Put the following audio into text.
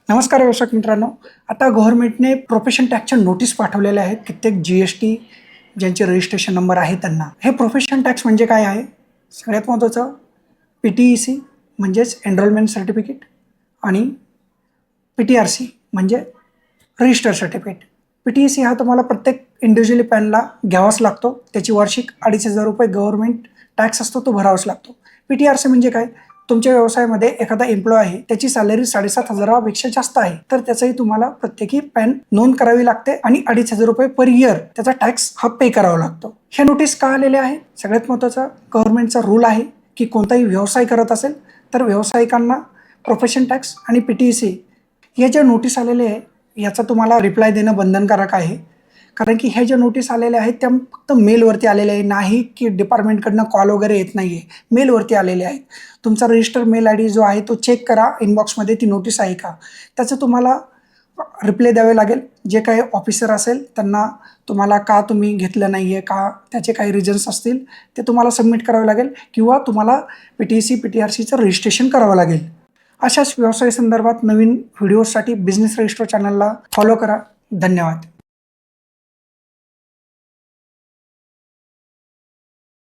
नमस्कार व्यावसायिक मित्रांनो. आता गव्हर्नमेंटने प्रोफेशन टॅक्सच्या नोटीस पाठवलेल्या आहेत कित्येक GST ज्यांचे रजिस्ट्रेशन नंबर आहे त्यांना. हे प्रोफेशन टॅक्स म्हणजे काय आहे? सगळ्यात महत्त्वाचं PTEC म्हणजेच एनरोलमेंट सर्टिफिकेट आणि PTRC म्हणजे रजिस्टर सर्टिफिकेट. PTEC हा तुम्हाला प्रत्येक इंडिव्हिज्युअली पॅनला घ्यावाच लागतो. त्याची वार्षिक ₹2,500 गव्हर्नमेंट टॅक्स असतो, तो भरावाच लागतो. PTRC म्हणजे काय? तुमच्या व्यवसायामध्ये एखादा एम्प्लॉय आहे, त्याची सॅलरी 7,500पेक्षा जास्त आहे, तर त्याचंही तुम्हाला प्रत्येकी पॅन नोंद करावी लागते आणि ₹2,500 पर इयर त्याचा टॅक्स हा पे करावा लागतो. ह्या नोटीस का आलेल्या आहे? सगळ्यात महत्त्वाचा गव्हर्नमेंटचा रूल आहे की कोणताही व्यवसाय करत असेल तर व्यावसायिकांना प्रोफेशन टॅक्स आणि PTEC या ज्या नोटीस आलेल्या आहे याचा तुम्हाला रिप्लाय देणं बंधनकारक आहे. कारण की ह्या ज्या नोटीस आलेल्या आहेत त्या फक्त मेलवरती आलेल्या आहे, नाही की डिपार्टमेंटकडनं कॉल वगैरे येत नाही आहे. मेलवरती आलेले आहेत. तुमचा रजिस्टर मेल ID जो आहे तो चेक करा, इनबॉक्समध्ये ती नोटीस आहे का. त्याचं तुम्हाला रिप्लाय द्यावे लागेल. जे काही ऑफिसर असेल त्यांना तुम्हाला का तुम्ही घेतलं नाही आहे, का त्याचे काही रिझन्स असतील ते तुम्हाला सबमिट करावे लागेल किंवा तुम्हाला PTEC PTRCचं रजिस्ट्रेशन करावं लागेल. अशाच व्यवसाय संदर्भात नवीन व्हिडिओसाठी बिझनेस रजिस्टर चॅनलला फॉलो करा. धन्यवाद.